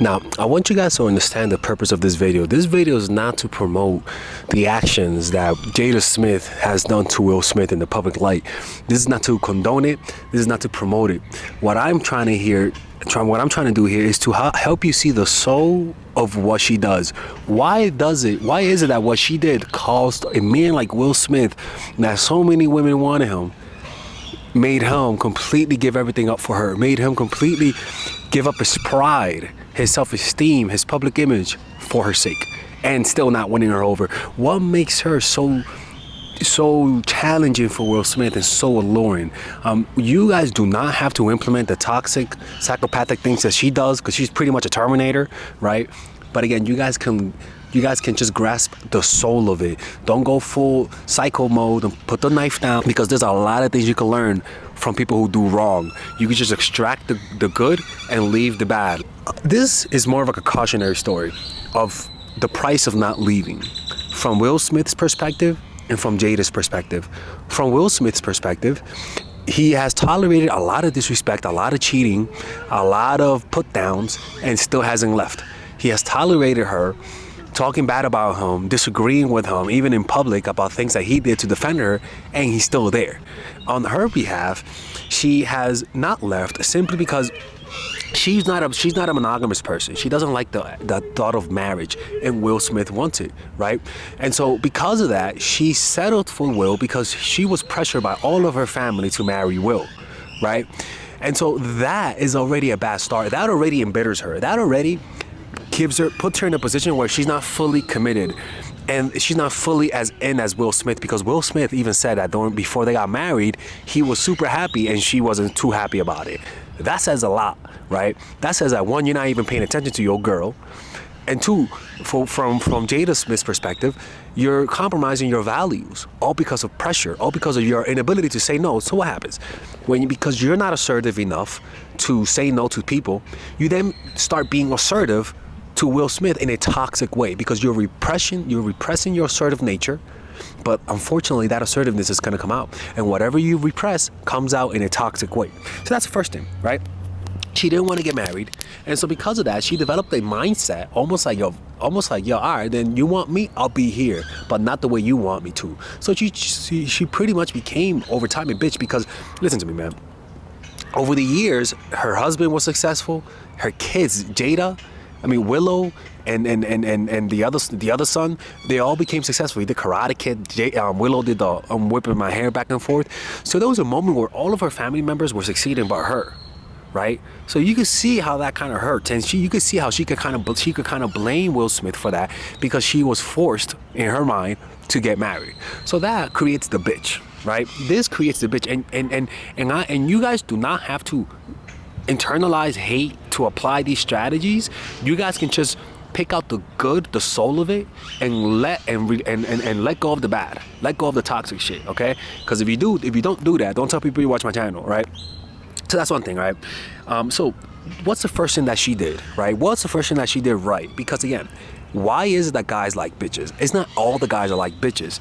Now, I want you guys to understand the purpose of this video. This video is not to promote the actions that Jada Smith has done to Will Smith in the public light. This is not to condone it. This is not to promote it. What I'm trying to do here is to help you see the soul of what she does. Why is it that what she did caused a man like Will Smith, that so many women wanted him, made him completely give everything up for her, made him completely give up his pride, his self-esteem, his public image for her sake, and still not winning her over? What makes her so challenging for Will Smith and so alluring? You guys do not have to implement the toxic, psychopathic things that she does, because she's pretty much a Terminator, right? But again, you guys can just grasp the soul of it. Don't go full psycho mode and put the knife down, because there's a lot of things you can learn from people who do wrong. You can just extract the good and leave the bad. This is more of like a cautionary story of the price of not leaving, from Will Smith's perspective and from Jada's perspective. From Will Smith's perspective, he has tolerated a lot of disrespect, a lot of cheating, a lot of put downs, and still hasn't left. He has tolerated her talking bad about him, disagreeing with him, even in public about things that he did to defend her, and he's still there. On her behalf, she has not left simply because she's not a monogamous person. She doesn't like the thought of marriage, and Will Smith wants it, right? And so because of that, she settled for Will because she was pressured by all of her family to marry Will, right? And so that is already a bad start. That already embitters her. That already puts her in a position where she's not fully committed, and she's not fully as Will Smith, because Will Smith even said that before they got married, he was super happy and she wasn't too happy about it. That says a lot, right? That says that, one, you're not even paying attention to your girl, and two, from Jada Smith's perspective, you're compromising your values, all because of pressure, all because of your inability to say no. So what happens? Because you're not assertive enough to say no to people, you then start being assertive to Will Smith in a toxic way, because you're repressing your assertive nature. But unfortunately, that assertiveness is going to come out, and whatever you repress comes out in a toxic way. So that's the first thing, right? She didn't want to get married, and so because of that, she developed a mindset almost like yo, all right, then you want me, I'll be here, but not the way you want me to. So she pretty much became over time a bitch, because listen to me, man. Over the years, her husband was successful, her kids, Willow, and the other son, they all became successful. He did Karate Kid. Willow did the whipping my hair back and forth. So there was a moment where all of her family members were succeeding but her, right? So you could see how that kind of hurt, and you could see how she could kind of blame Will Smith for that, because she was forced in her mind to get married. So that creates the bitch, right? This creates the bitch, and you guys do not have to internalize hate to apply these strategies. You guys can just pick out the good, the soul of it, and let go of the bad, let go of the toxic shit, okay? Because if you don't do that, don't tell people you watch my channel, right? So that's one thing, right? So what's the first thing that she did, right? What's the first thing that she did right? Because again, why is it that guys like bitches? It's not all the guys are like bitches.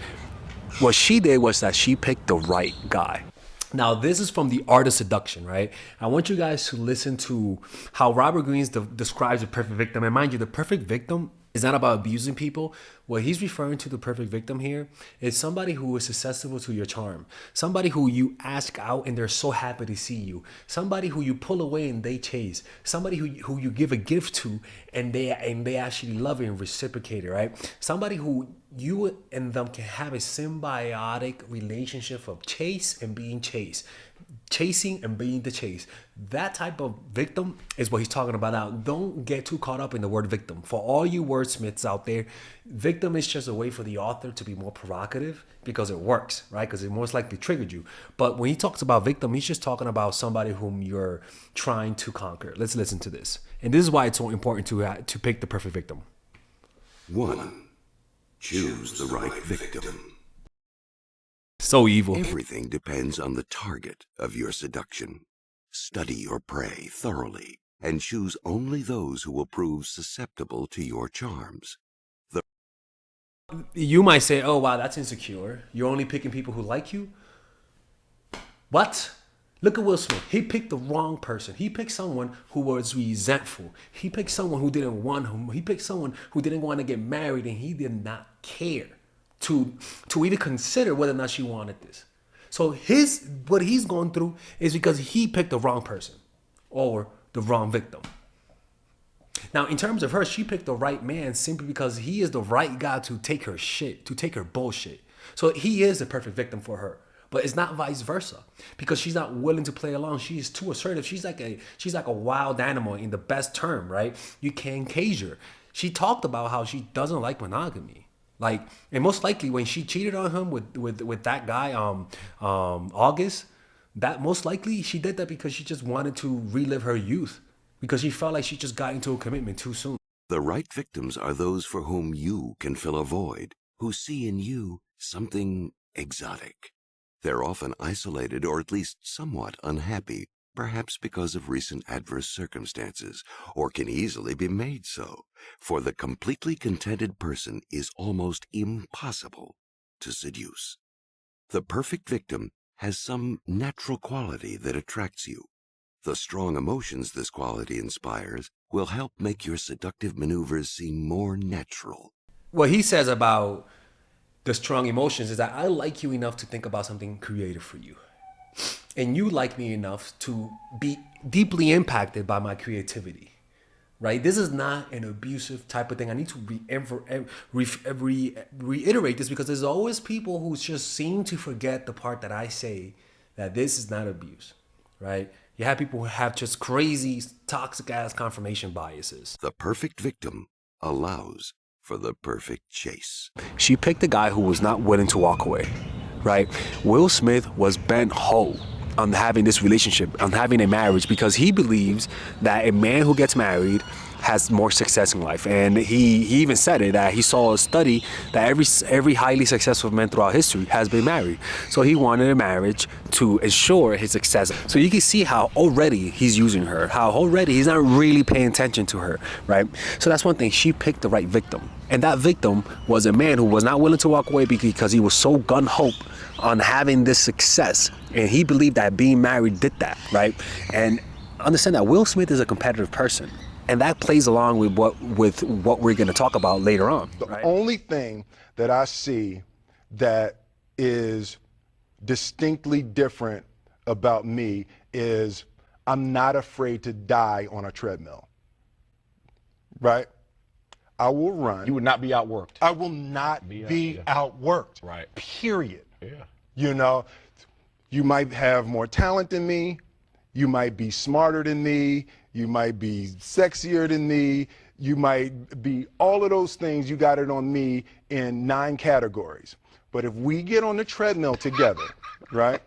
What she did was that she picked the right guy. Now, this is from The Art of Seduction, right? I want you guys to listen to how Robert Greene describes the perfect victim. And mind you, the perfect victim is not about abusing people. What he's referring to, the perfect victim here, is somebody who is susceptible to your charm. Somebody who you ask out and they're so happy to see you. Somebody who you pull away and they chase. Somebody who you give a gift to and they actually love it and reciprocate it, right? Somebody who you and them can have a symbiotic relationship of chase and being chased. Chasing and being the chase. That type of victim is what he's talking about now. Don't get too caught up in the word victim. For all you wordsmiths out there, victim is just a way for the author to be more provocative, because it works, right? Because it most likely triggered you. But when he talks about victim, he's just talking about somebody whom you're trying to conquer. Let's listen to this. And this is why it's so important to pick the perfect victim. 1. Choose the right victim. So evil. Everything depends on the target of your seduction. Study your prey thoroughly and choose only those who will prove susceptible to your charms. You might say, oh, wow, that's insecure. You're only picking people who like you? What? Look at Will Smith. He picked the wrong person. He picked someone who was resentful. He picked someone who didn't want him. He picked someone who didn't want to get married, and he did not care to even consider whether or not she wanted this. So what he's going through is because he picked the wrong person or the wrong victim. Now, in terms of her, she picked the right man simply because he is the right guy to take her shit, to take her bullshit. So he is the perfect victim for her. But it's not vice versa, because she's not willing to play along. She's too assertive. She's like a wild animal in the best term, right? You can't cage her. She talked about how she doesn't like monogamy. Like, and most likely when she cheated on him with that guy, August, that most likely she did that because she just wanted to relive her youth, because she felt like she just got into a commitment too soon. The right victims are those for whom you can fill a void, who see in you something exotic. They're often isolated or at least somewhat unhappy, perhaps because of recent adverse circumstances, or can easily be made so, for the completely contented person is almost impossible to seduce. The perfect victim has some natural quality that attracts you. The strong emotions this quality inspires will help make your seductive maneuvers seem more natural. What he says about the strong emotions is that I like you enough to think about something creative for you. And you like me enough to be deeply impacted by my creativity, right? This is not an abusive type of thing. I need to reiterate this, because there's always people who just seem to forget the part that I say, that this is not abuse, right? You have people who have just crazy, toxic ass confirmation biases. The perfect victim allows for the perfect chase. She picked a guy who was not willing to walk away, right? Will Smith was bent whole on having this relationship, on having a marriage, because he believes that a man who gets married has more success in life. And he even said it, that he saw a study that every highly successful man throughout history has been married. So he wanted a marriage to ensure his success. So you can see how already he's using her, how already he's not really paying attention to her, right? So that's one thing. She picked the right victim. And that victim was a man who was not willing to walk away because he was so gun-ho on having this success. And he believed that being married did that, right? And understand that Will Smith is a competitive person. And that plays along with what we're going to talk about later on. The only thing that I see that is distinctly different about me is I'm not afraid to die on a treadmill, right? I will run. You would not be outworked. I will not be outworked. Right. Period. Yeah. You know, you might have more talent than me. You might be smarter than me. You might be sexier than me. You might be all of those things. You got it on me in 9 categories. But if we get on the treadmill together, right?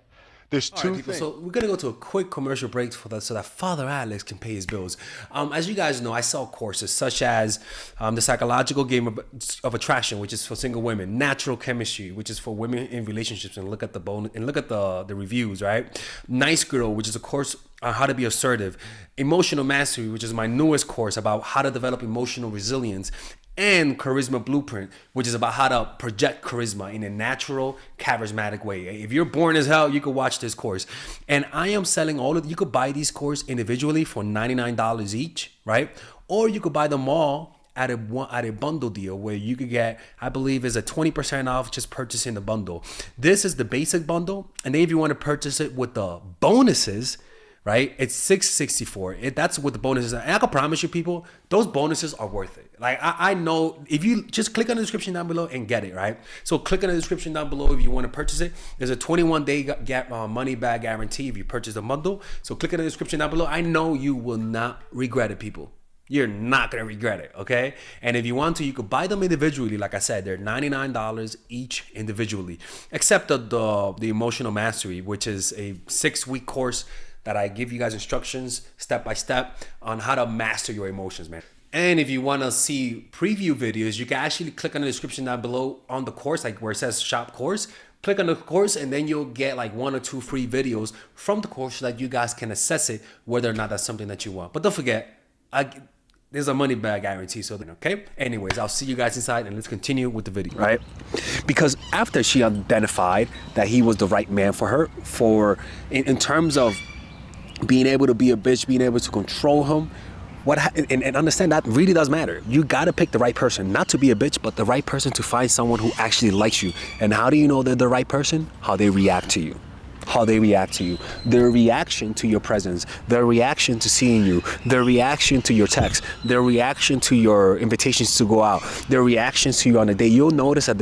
There's two things. So we're gonna go to a quick commercial break so that Father Alex can pay his bills. As you guys know, I sell courses such as the psychological game of attraction, which is for single women; natural chemistry, which is for women in relationships, and look at the reviews, right? Nice Girl, which is a course on how to be assertive; Emotional Mastery, which is my newest course about how to develop emotional resilience; and Charisma Blueprint, which is about how to project charisma in a natural, charismatic way. If you're born as hell, you could watch this course. And I am selling you could buy these courses individually for $99 each, right? Or you could buy them all at a bundle deal where you could get, I believe is a 20% off just purchasing the bundle. This is the basic bundle. And then if you want to purchase it with the bonuses, right, it's $664. That's what the bonuses are. And I can promise you, people, those bonuses are worth it. Like, I know if you just click on the description down below and get it, right? So click on the description down below if you want to purchase it. There's a 21-day money back guarantee if you purchase the bundle. So click on the description down below. I know you will not regret it, people. You're not going to regret it, okay? And if you want to, you could buy them individually. Like I said, they're $99 each individually, except the Emotional Mastery, which is a 6-week course that I give you guys instructions step by step on how to master your emotions, man. And if you want to see preview videos, you can actually click on the description down below on the course, like where it says shop course. Click on the course and then you'll get like 1 or 2 free videos from the course so that you guys can assess it, whether or not that's something that you want. But don't forget, there's a money bag guarantee. So then, okay. Anyways, I'll see you guys inside and let's continue with the video, right? Because after she identified that he was the right man for her, in terms of being able to be a bitch, being able to control him, and understand that really does matter. You gotta pick the right person, not to be a bitch, but the right person to find someone who actually likes you. And how do you know they're the right person? How they react to you. How they react to you, their reaction to your presence, their reaction to seeing you, their reaction to your text, their reaction to your invitations to go out, their reactions to you on a date. You'll notice that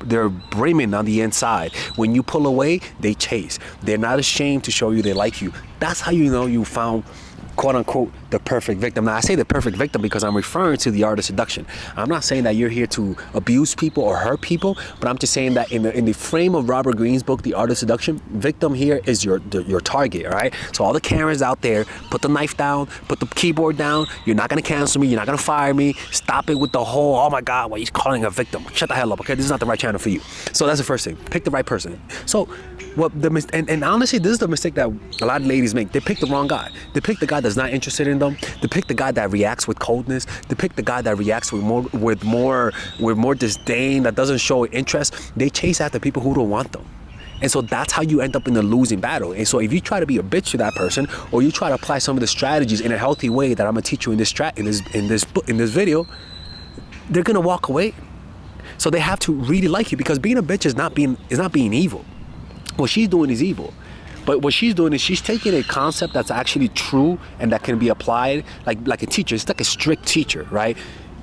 they're brimming on the inside. When you pull away, they chase. They're not ashamed to show you they like you. That's how you know you found, quote unquote, the perfect victim. Now I say the perfect victim because I'm referring to the art of seduction. I'm not saying that you're here to abuse people or hurt people, but I'm just saying that in the frame of Robert Greene's book, The Art of Seduction, victim here is your target, all right? So all the Karens out there, put the knife down, put the keyboard down. You're not gonna cancel me, you're not gonna fire me. Stop it with the whole, oh my God, why are you calling a victim? Shut the hell up, okay? This is not the right channel for you. So that's the first thing, pick the right person. So and honestly, this is the mistake that a lot of ladies make. They pick the wrong guy. They pick the guy that's not interested in them. They pick the guy that reacts with coldness. They pick the guy that reacts with more disdain, that doesn't show interest. They chase after people who don't want them. And so that's how you end up in a losing battle. And so if you try to be a bitch to that person, or you try to apply some of the strategies in a healthy way that I'm gonna teach you in this video, they're gonna walk away. So they have to really like you, because being a bitch is not being evil. What she's doing is evil. But what she's doing is she's taking a concept that's actually true and that can be applied like a teacher. It's like a strict teacher, right?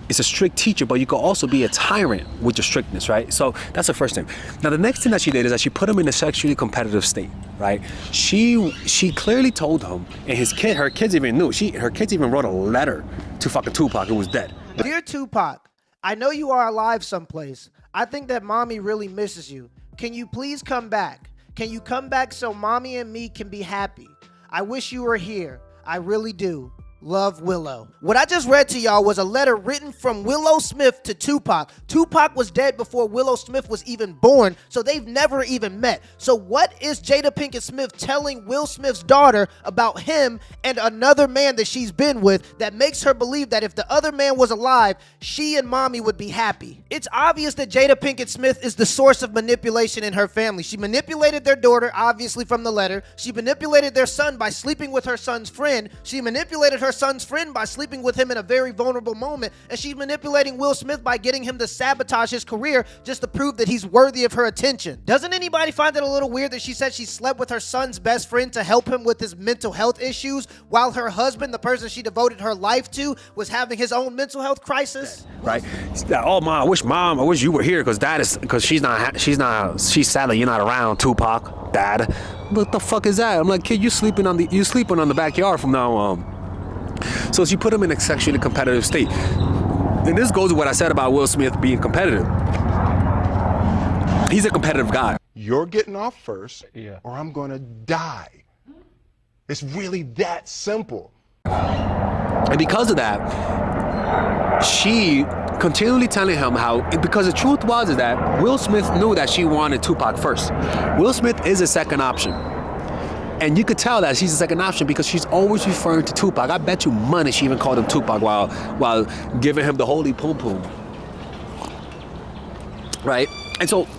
It's a strict teacher, but you can also be a tyrant with your strictness, right? So that's the first thing. Now the next thing that she did is that she put him in a sexually competitive state, right? She clearly told him, and her kids even knew. Her kids even wrote a letter to fucking Tupac, who was dead. Dear Tupac, I know you are alive someplace. I think that mommy really misses you. Can you please come back? Can you come back so mommy and me can be happy? I wish you were here. I really do. Love, Willow. What I just read to y'all was a letter written from Willow Smith to Tupac. Tupac was dead before Willow Smith was even born, so they've never even met. So what is Jada Pinkett Smith telling Will Smith's daughter about him and another man that she's been with that makes her believe that if the other man was alive, she and mommy would be happy? It's obvious that Jada Pinkett Smith is the source of manipulation in her family. She manipulated their daughter, obviously from the letter. She manipulated their son by sleeping with her son's friend. She manipulated her son's friend by sleeping with him in a very vulnerable moment, and she's manipulating Will Smith by getting him to sabotage his career just to prove that he's worthy of her attention. Doesn't anybody find it a little weird that she said she slept with her son's best friend to help him with his mental health issues, while her husband, the person she devoted her life to, was having his own mental health crisis? Right? Oh, mom, I wish you were here, because she's sad that you're not around, Tupac, dad. What the fuck is that? I'm like, kid, you sleeping on the backyard from now on. So she put him in a sexually competitive state. And this goes with what I said about Will Smith being competitive. He's a competitive guy. You're getting off first, or I'm gonna die. It's really that simple. And because of that, she continually telling him because the truth was is that Will Smith knew that she wanted Tupac first. Will Smith is a second option. And you could tell that she's the second option because she's always referring to Tupac. I bet you money she even called him Tupac while giving him the holy pum pum. Right? And so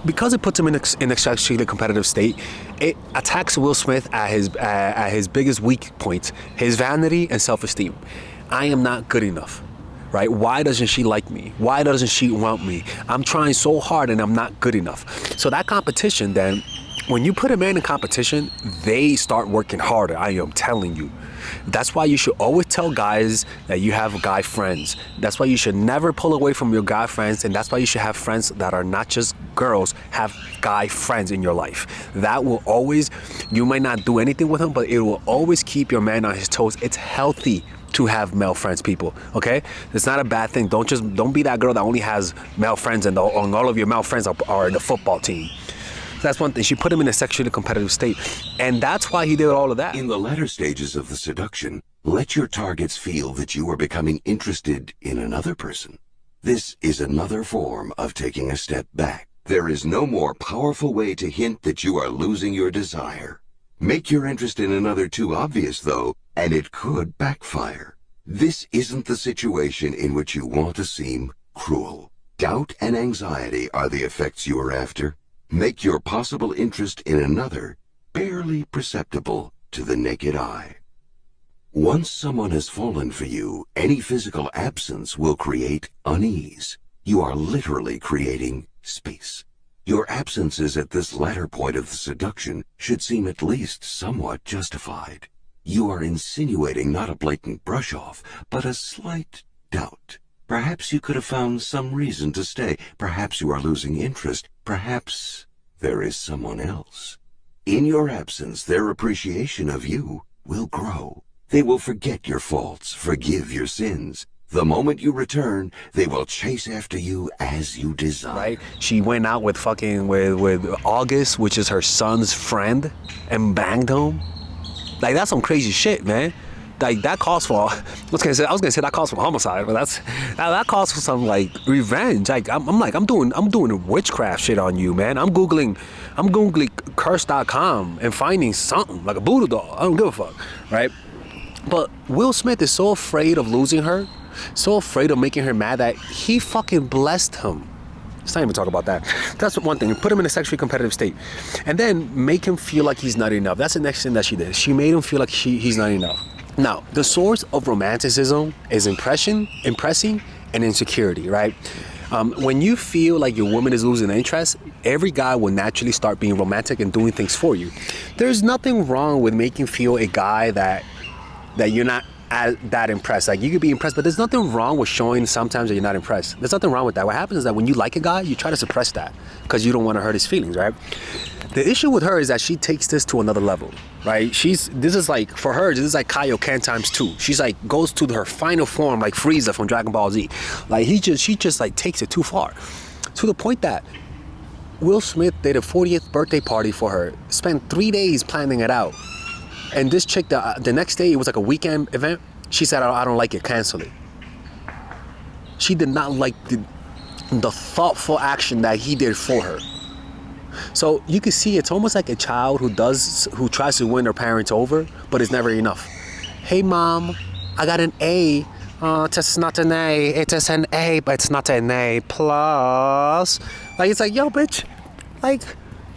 because it puts him in a sexually competitive state, it attacks Will Smith at his biggest weak points, his vanity and self-esteem. I am not good enough. Right? Why doesn't she like me? Why doesn't she want me? I'm trying so hard and I'm not good enough. So that competition then, when you put a man in competition, they start working harder. I am telling you. That's why you should always tell guys that you have guy friends. That's why you should never pull away from your guy friends, and that's why you should have friends that are not just girls, have guy friends in your life. That will always, you might not do anything with them, but it will always keep your man on his toes. It's healthy to have male friends, people, okay? It's not a bad thing. Don't be that girl that only has male friends and all of your male friends are in the football team. That's one thing. She put him in a sexually competitive state. And that's why he did all of that. In the latter stages of the seduction, let your targets feel that you are becoming interested in another person. This is another form of taking a step back. There is no more powerful way to hint that you are losing your desire. Make your interest in another too obvious, though, and it could backfire. This isn't the situation in which you want to seem cruel. Doubt and anxiety are the effects you are after. Make your possible interest in another barely perceptible to the naked eye. Once someone has fallen for you, any physical absence will create unease. You are literally creating space. Your absences at this latter point of the seduction should seem at least somewhat justified. You are insinuating not a blatant brush-off, but a slight doubt. Perhaps you could have found some reason to stay. Perhaps you are losing interest. Perhaps there is someone else. In your absence, their appreciation of you will grow. They will forget your faults, forgive your sins. The moment you return, they will chase after you as you desire. Right? She went out with with August, which is her son's friend, and banged him. Like, that's some crazy shit, man. Like, that calls for, I was gonna say that calls for homicide, but that calls for some like revenge. Like, I'm doing witchcraft shit on you, man. I'm googling curse.com and finding something like a voodoo doll. I don't give a fuck, right? But Will Smith is so afraid of losing her, so afraid of making her mad that he fucking blessed him. Let's not even talk about that. That's one thing. Put him in a sexually competitive state. And then make him feel like he's not enough. That's the next thing that she did. She made him feel like he's not enough. Now, the source of romanticism is impressing, and insecurity, right? When you feel like your woman is losing interest, every guy will naturally start being romantic and doing things for you. There's nothing wrong with making feel a guy that you're not that impressed. Like, you could be impressed, but there's nothing wrong with showing sometimes that you're not impressed. There's nothing wrong with that. What happens is that when you like a guy, you try to suppress that because you don't want to hurt his feelings, right? The issue with her is that she takes this to another level, right? This is like Kaioken times 2. She's like, goes to her final form, like Frieza from Dragon Ball Z. Like, she just like takes it too far, to the point that Will Smith did a 40th birthday party for her, spent 3 days planning it out. And this chick, the next day, it was like a weekend event. She said, I don't like it, cancel it. She did not like the thoughtful action that he did for her. So you can see it's almost like a child who tries to win their parents over, but it's never enough. Hey, Mom, I got an A. It's not an A. It is an A, but it's not an A plus. Like, it's like, yo, bitch.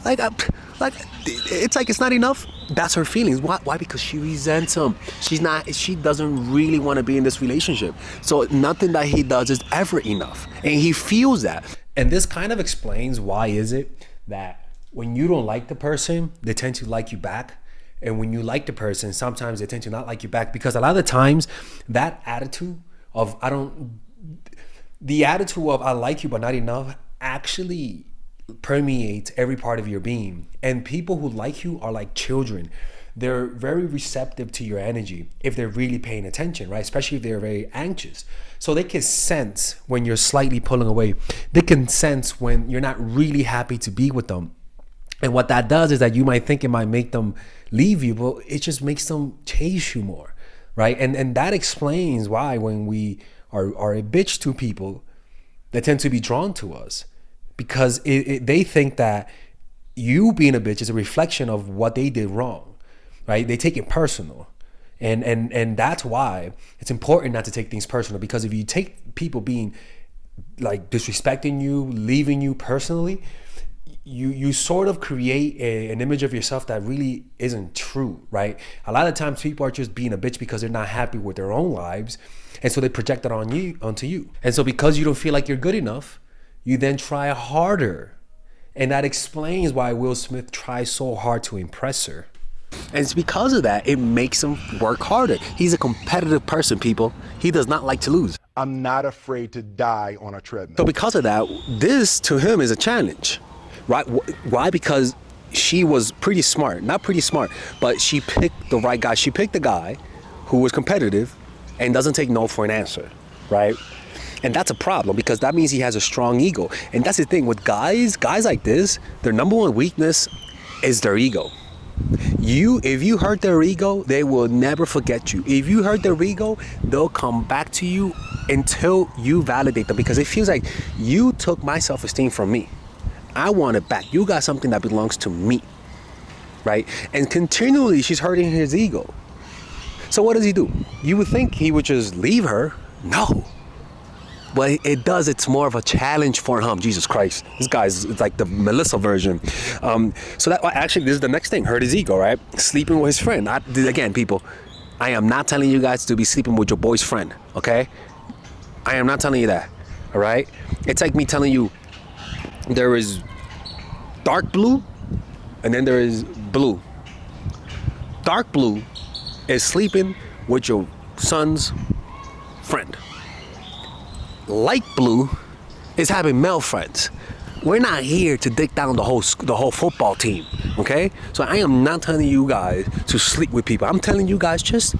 It's like it's not enough. That's her feelings. Why? Because she resents him. She doesn't really want to be in this relationship. So nothing that he does is ever enough. And he feels that. And this kind of explains why is it that when you don't like the person, they tend to like you back. And when you like the person, sometimes they tend to not like you back, because a lot of the times that attitude of I like you but not enough actually permeates every part of your being. And people who like you are like children. They're very receptive to your energy if they're really paying attention, right? Especially if they're very anxious. So they can sense when you're slightly pulling away. They can sense when you're not really happy to be with them. And what that does is that you might think it might make them leave you, but it just makes them chase you more, right? And that explains why when we are a bitch to people, they tend to be drawn to us. Because they think that you being a bitch is a reflection of what they did wrong, right? They take it personal. And that's why it's important not to take things personal, because if you take people being like disrespecting you, leaving you personally, you sort of create an image of yourself that really isn't true, right? A lot of times people are just being a bitch because they're not happy with their own lives. And so they project it onto you. And so because you don't feel like you're good enough, you then try harder. And that explains why Will Smith tries so hard to impress her. And it's because of that, it makes him work harder. He's a competitive person, people. He does not like to lose. I'm not afraid to die on a treadmill. So because of that, this to him is a challenge, right? Why? Because she was pretty smart. Not pretty smart, but she picked the right guy. She picked the guy who was competitive and doesn't take no for an answer, right? And that's a problem, because that means he has a strong ego. And that's the thing with guys like this, their number one weakness is their ego. If you hurt their ego, they will never forget you. If you hurt their ego, they'll come back to you until you validate them, because it feels like you took my self-esteem from me. I want it back. You got something that belongs to me, right? And continually she's hurting his ego. So what does he do? You would think he would just leave her. No. But it does. It's more of a challenge for him. Jesus Christ. This guy's it's like the Melissa version. So that actually, this is the next thing. Hurt his ego, right? Sleeping with his friend. Again, people, I am not telling you guys to be sleeping with your boy's friend, okay? I am not telling you that, all right? It's like me telling you there is dark blue and then there is blue. Dark blue is sleeping with your son's friend. Light blue is having male friends. We're not here to dig down the whole football team, okay? So I am not telling you guys to sleep with people. I'm telling you guys just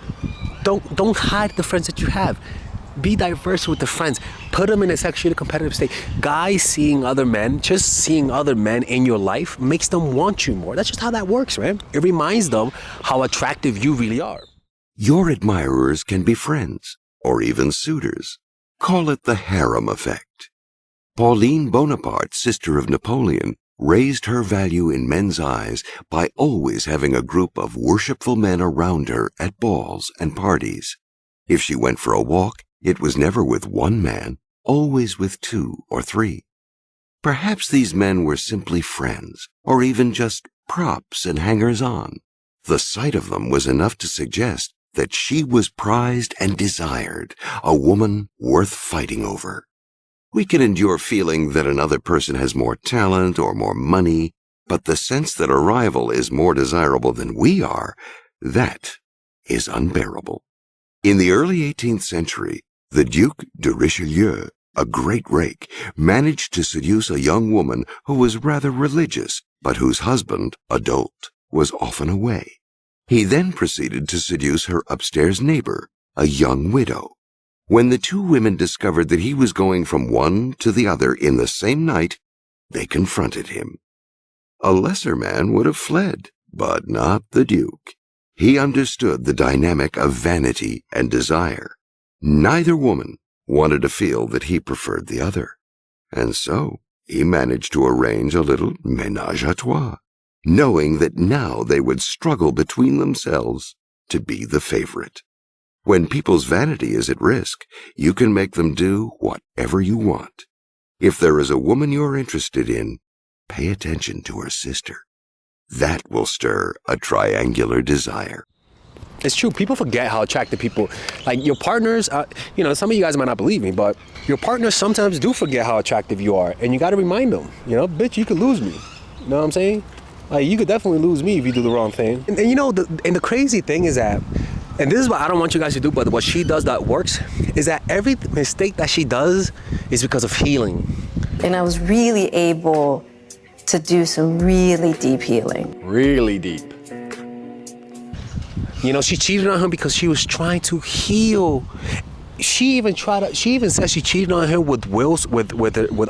don't hide the friends that you have. Be diverse with the friends. Put them in a sexually competitive state. Guys seeing other men, just seeing other men in your life makes them want you more. That's just how that works, man. It reminds them how attractive you really are. Your admirers can be friends or even suitors. Call it the harem effect. Pauline Bonaparte, sister of Napoleon, raised her value in men's eyes by always having a group of worshipful men around her at balls and parties. If she went for a walk, it was never with one man, always with 2 or 3. Perhaps these men were simply friends, or even just props and hangers-on. The sight of them was enough to suggest that she was prized and desired, a woman worth fighting over. We can endure feeling that another person has more talent or more money, but the sense that a rival is more desirable than we are, that is unbearable. In the early 18th century, the Duc de Richelieu, a great rake, managed to seduce a young woman who was rather religious, but whose husband, a dolt, was often away. He then proceeded to seduce her upstairs neighbor, a young widow. When the 2 women discovered that he was going from one to the other in the same night, they confronted him. A lesser man would have fled, but not the Duke. He understood the dynamic of vanity and desire. Neither woman wanted to feel that he preferred the other, and so he managed to arrange a little ménage à trois, knowing that now they would struggle between themselves to be the favorite. When people's vanity is at risk, you can make them do whatever you want. If there is a woman you're interested in, pay attention to her sister. That will stir a triangular desire. It's true. People forget how attractive people, like your partners, some of you guys might not believe me, but your partners sometimes do forget how attractive you are. And you got to remind them, bitch, you could lose me. You know what I'm saying? Like, you could definitely lose me if you do the wrong thing. And the crazy thing is that, and this is what I don't want you guys to do, but what she does that works, is that every mistake that she does is because of healing. And I was really able to do some really deep healing. Really deep. She cheated on him because she was trying to heal. She even said she cheated on him with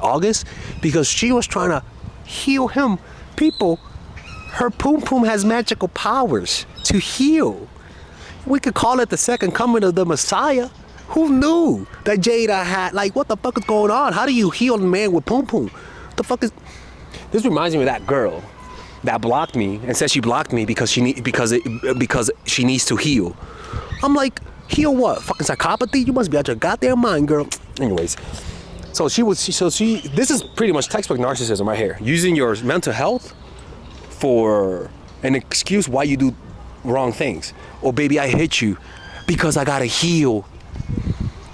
August because she was trying to heal him. People, her poom poom has magical powers to heal. We could call it the second coming of the Messiah. Who knew that Jada had, what the fuck is going on? How do you heal a man with poom poom? What the fuck is... This reminds me of that girl that blocked me and said she blocked me because she needs to heal. I'm like, heal what? Fucking psychopathy? You must be out your goddamn mind, girl. Anyways, this is pretty much textbook narcissism right here. Using your mental health for an excuse why you do wrong things. Or baby, I hit you because I gotta heal.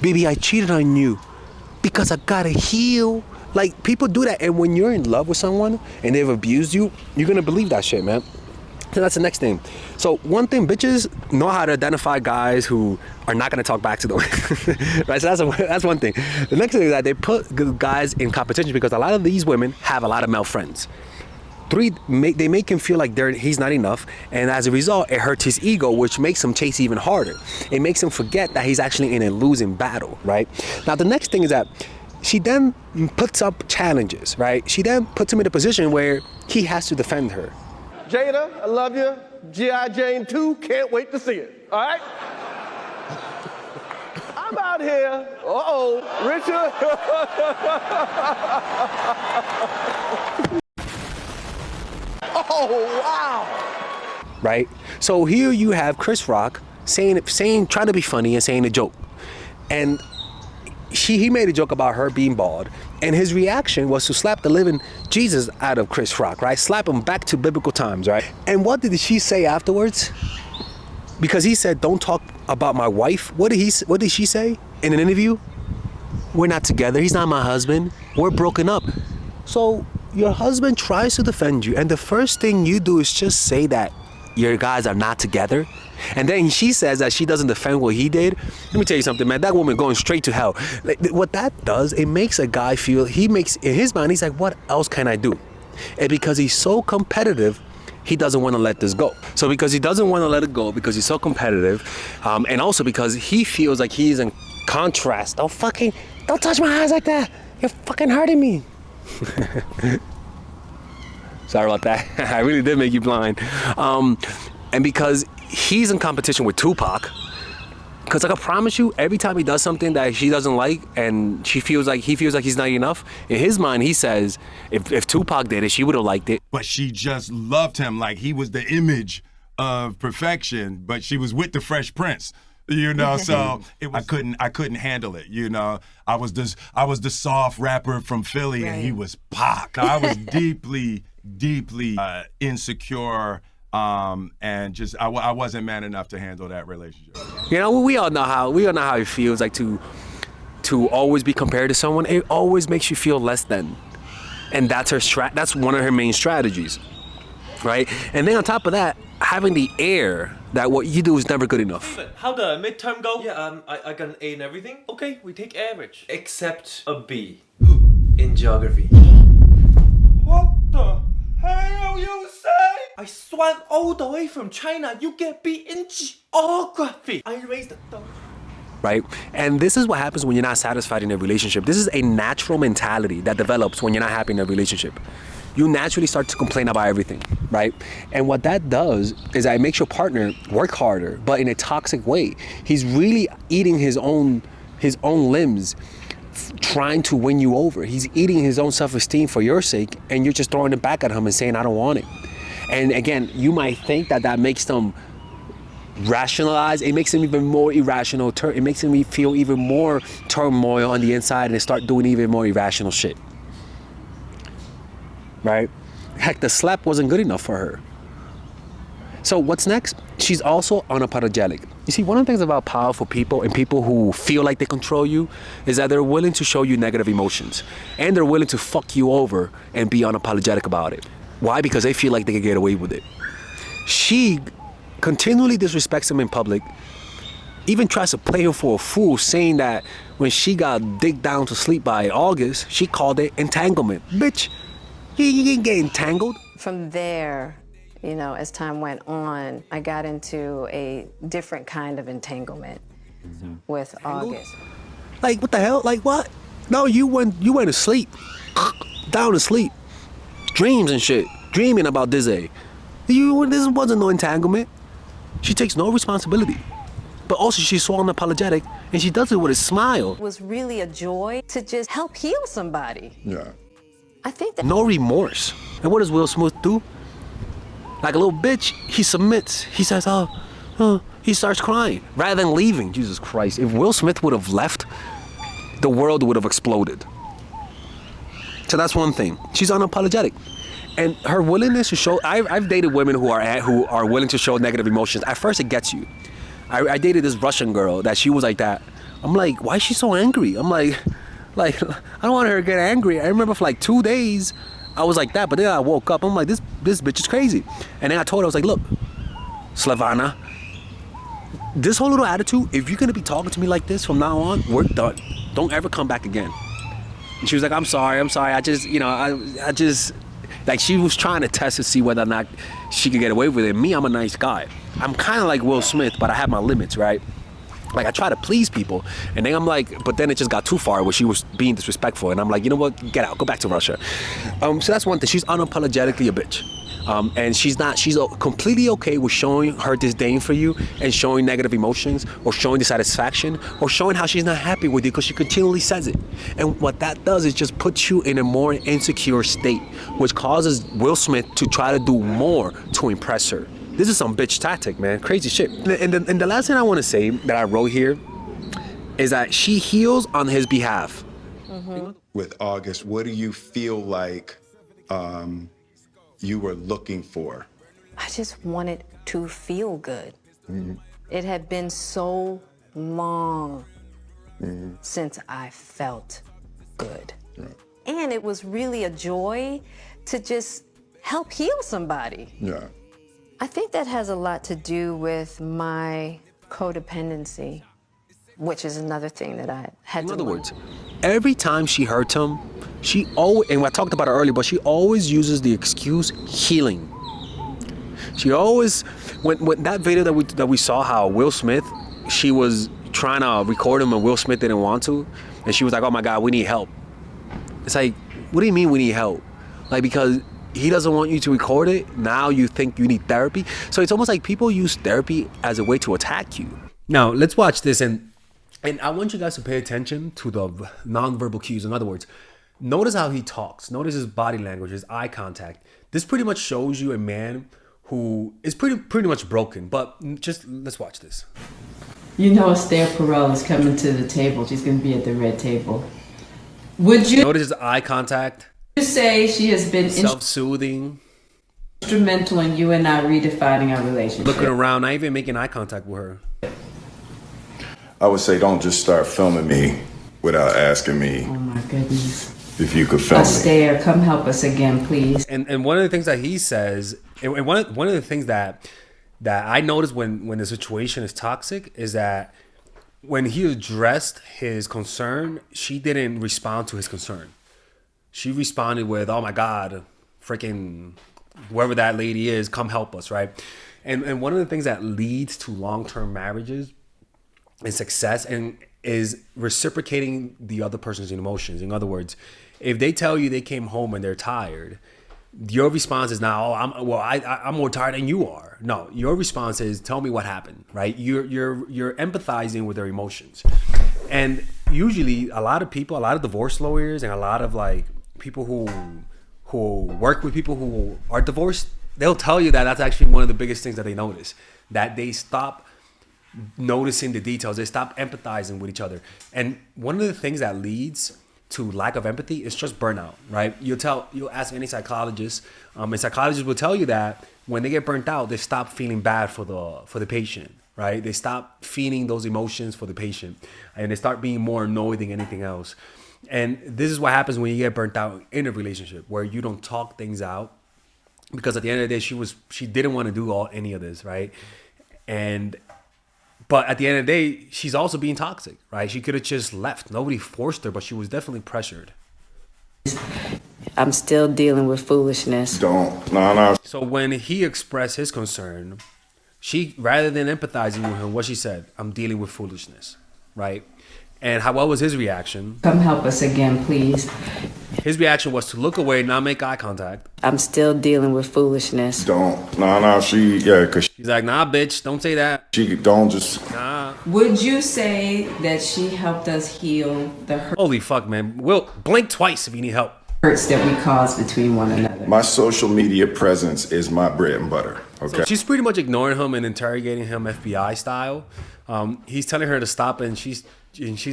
Baby, I cheated on you because I gotta heal. Like, people do that, and when you're in love with someone and they've abused you, you're gonna believe that shit, man. So that's the next thing. So one thing, bitches know how to identify guys who are not gonna talk back to them. Right, so that's one thing. The next thing is that they put guys in competition because a lot of these women have a lot of male friends. They make him feel like he's not enough, and as a result, it hurts his ego, which makes him chase even harder. It makes him forget that he's actually in a losing battle, right? Now, the next thing is that she then puts up challenges, right? She then puts him in a position where he has to defend her. Jada, I love you. G.I. Jane 2, can't wait to see it, all right? I'm out here. Richard. Oh, wow. Right? So here you have Chris Rock trying to be funny and saying a joke. And he made a joke about her being bald, and his reaction was to slap the living Jesus out of Chris Rock, right? Slap him back to biblical times, right? And what did she say afterwards? Because he said, "Don't talk about my wife." What did she say in an interview? "We're not together. He's not my husband. We're broken up." So your husband tries to defend you, and the first thing you do is just say that your guys are not together. And then she says that she doesn't defend what he did. Let me tell you something, man. That woman going straight to hell. Like, what that does, it makes a guy feel, in his mind, he's like, what else can I do? And because he's so competitive, he doesn't want to let this go. So because he doesn't want to let it go, because he's so competitive, and also because he feels like he's in contrast. Don't touch my eyes like that. You're fucking hurting me. Sorry about that. I really did make you blind. And because he's in competition with Tupac, because like I promise you, every time he does something that she doesn't like and he feels like he's not enough, in his mind he says, if Tupac did it, she would have liked it. But she just loved him like he was the image of perfection, but she was with the Fresh Prince. You know, so I couldn't handle it. You know, I was the soft rapper from Philly, right, and he was Pac. I was deeply insecure, and just I wasn't man enough to handle that relationship. You know, we all know how it feels like to always be compared to someone. It always makes you feel less than, and that's one of her main strategies, right? And then on top of that, having the air that what you do is never good enough. How the midterm go? Yeah, I got an A in everything. Okay, we take average. Except a B in geography. What the hell you say? I swam all the way from China. You get B in geography. I raised the dog. Right? And this is what happens when you're not satisfied in a relationship. This is a natural mentality that develops when you're not happy in a relationship. You naturally start to complain about everything, right? And what that does is that it makes your partner work harder, but in a toxic way. He's really eating his own limbs, trying to win you over. He's eating his own self-esteem for your sake, and you're just throwing it back at him and saying, I don't want it. And again, you might think that makes them rationalize. It makes them even more irrational. It makes them feel even more turmoil on the inside and start doing even more irrational shit. Right? Heck, the slap wasn't good enough for her. So what's next? She's also unapologetic. You see, one of the things about powerful people and people who feel like they control you is that they're willing to show you negative emotions, and they're willing to fuck you over and be unapologetic about it. Why? Because they feel like they can get away with it. She continually disrespects him in public, even tries to play him for a fool, saying that when she got digged down to sleep by August, she called it entanglement. Bitch, you didn't get entangled. From there, you know, as time went on, I got into a different kind of entanglement with August. Like, what the hell? Like, what? No, you went to sleep, down to sleep, dreams and shit, dreaming about this. This wasn't no entanglement. She takes no responsibility, but also she's so unapologetic, and she does it with a smile. It was really a joy to just help heal somebody. Yeah. I think that no remorse. And what does Will Smith do? Like a little bitch, he submits. He says, he starts crying rather than leaving. Jesus Christ. If Will Smith would have left, the world would have exploded. So that's one thing. She's unapologetic. And her willingness to show, I've dated women who are willing to show negative emotions. At first it gets you. I dated this Russian girl that she was like that. I'm like, why is she so angry? I'm like, I don't want her to get angry. I remember for like 2 days, I was like that, but then I woke up, I'm like, this bitch is crazy. And then I told her, I was like, look, Slavana, this whole little attitude, if you're gonna be talking to me like this from now on, we're done. Don't ever come back again. And she was like, I'm sorry, I just, I just, like she was trying to test to see whether or not she could get away with it. Me, I'm a nice guy. I'm kind of like Will Smith, but I have my limits, right? Like I try to please people, and then I'm like, but then it just got too far where she was being disrespectful, and I'm like, you know what, get out, go back to Russia. So that's one thing. She's unapologetically a bitch, and she's completely okay with showing her disdain for you and showing negative emotions or showing dissatisfaction or showing how she's not happy with you because she continually says it. And what that does is just puts you in a more insecure state, which causes Will Smith to try to do more to impress her. This is some bitch tactic, man. Crazy shit. And the last thing I want to say that I wrote here is that she heals on his behalf. With August, what do you feel like you were looking for? I just wanted to feel good. It had been so long since I felt good. And it was really a joy to just help heal somebody. Yeah. I think that has a lot to do with my codependency, which is another thing that I had to In other learn. words, every time she hurts him, she always, and I talked about it earlier, but she always uses the excuse healing. She always, when that video that we saw, how Will Smith, she was trying to record him and Will Smith didn't want to, and she was like, oh my God, we need help. It's like, what do you mean we need help? Like, because he doesn't want you to record it, now you think you need therapy? So it's almost like people use therapy as a way to attack you. Now, let's watch this, and I want you guys to pay attention to the nonverbal cues. In other words, notice how he talks. Notice his body language, his eye contact. This pretty much shows you a man who is pretty much broken. But just let's watch this. You know Esther Perel is coming to the table. She's going to be at the red table. Would you Notice his eye contact. say she has been Self-soothing. instrumental in you and I redefining our relationship? Looking around, not even making eye contact with her. I would say don't just start filming me without asking me Oh my goodness. if you could film me. Esther, come help us again, please. And one of the things that he says, and one of the things that I noticed when the situation is toxic is that when he addressed his concern, she didn't respond to his concern. She responded with, oh my God, freaking whoever that lady is, come help us, right? And one of the things that leads to long-term marriages and success and is reciprocating the other person's emotions. In other words, if they tell you they came home and they're tired, your response is not, oh, I'm more tired than you are. No, your response is, tell me what happened, right? You're empathizing with their emotions. And usually a lot of people, a lot of divorce lawyers and a lot of like people who work with people who are divorced, they'll tell you that that's actually one of the biggest things that they notice, that they stop noticing the details. They stop empathizing with each other. And one of the things that leads to lack of empathy is just burnout, right? You'll ask any psychologist, and psychologists will tell you that when they get burnt out, they stop feeling bad for the patient, right? They stop feeling those emotions for the patient, and they start being more annoyed than anything else. And this is what happens when you get burnt out in a relationship, where you don't talk things out, because at the end of the day, she didn't want to do any of this, right? But at the end of the day, she's also being toxic, right? She could have just left. Nobody forced her, but she was definitely pressured. I'm still dealing with foolishness. No. So when he expressed his concern, she, rather than empathizing with him, what she said, I'm dealing with foolishness, right? And what was his reaction? Come help us again, please. His reaction was to look away, not make eye contact. I'm still dealing with foolishness. Cause She's like, nah, bitch, don't say that. she don't just. Nah. Would you say that she helped us heal the Holy fuck, man. Will, blink twice if you need help. hurts that we cause between one another? My social media presence is my bread and butter. Okay. So she's pretty much ignoring him and interrogating him FBI style. He's telling her to stop, and she's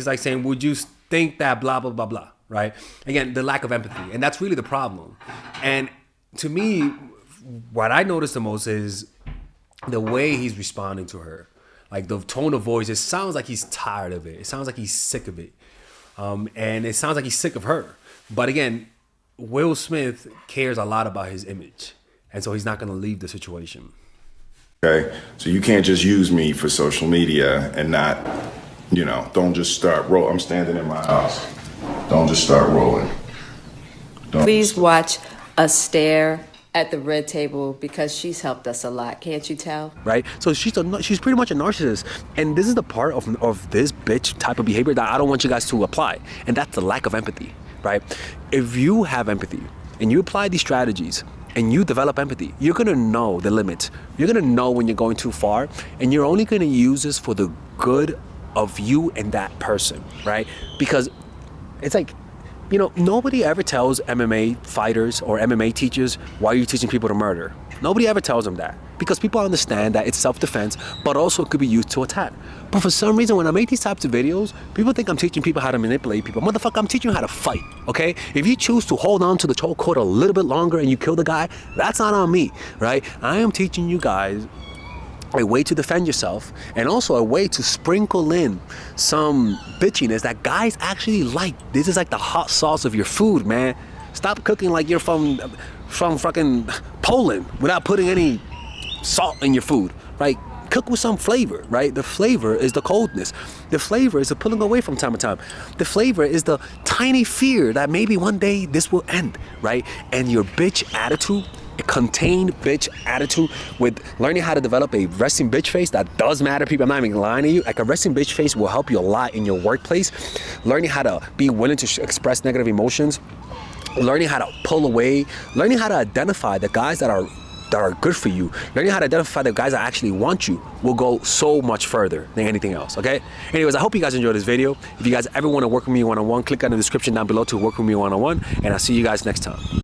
like saying, would you think that blah, blah, blah, blah, right? Again, the lack of empathy. And that's really the problem. And to me, what I noticed the most is the way he's responding to her. Like the tone of voice, it sounds like he's tired of it. It sounds like he's sick of it. And it sounds like he's sick of her. But again, Will Smith cares a lot about his image. And so he's not going to leave the situation. Okay. So you can't just use me for social media and not, don't just start rolling. I'm standing in my house. Don't just start rolling. Please watch us stare at the red table because she's helped us a lot. Can't you tell? Right? So she's pretty much a narcissist. And this is the part of this bitch type of behavior that I don't want you guys to apply. And that's the lack of empathy, right? If you have empathy and you apply these strategies and you develop empathy, you're going to know the limits. You're going to know when you're going too far, and you're only going to use this for the good of you and that person, right? Because it's like, nobody ever tells MMA fighters or MMA teachers, why are you teaching people to murder? Nobody ever tells them that, because people understand that it's self-defense, but also it could be used to attack. But for some reason, when I make these types of videos, people think I'm teaching people how to manipulate people. Motherfucker, I'm teaching you how to fight, okay? If you choose to hold on to the chokehold a little bit longer and you kill the guy, that's not on me, right? I am teaching you guys a way to defend yourself, and also a way to sprinkle in some bitchiness that guys actually like. This is like the hot sauce of your food, man. Stop cooking like you're from fucking Poland without putting any salt in your food, right? Cook with some flavor, right? The flavor is the coldness. The flavor is the pulling away from time to time. The flavor is the tiny fear that maybe one day this will end, right? And your bitch attitude, a contained bitch attitude, with learning how to develop a resting bitch face that does matter, people. I'm not even lying to you. Like, a resting bitch face will help you a lot in your workplace. Learning how to be willing to express negative emotions, learning how to pull away, learning how to identify the guys that are good for you, learning how to identify the guys that actually want you will go so much further than anything else, okay? Anyways, I hope you guys enjoyed this video. If you guys ever want to work with me one-on-one, click on the description down below to work with me one-on-one, and I'll see you guys next time.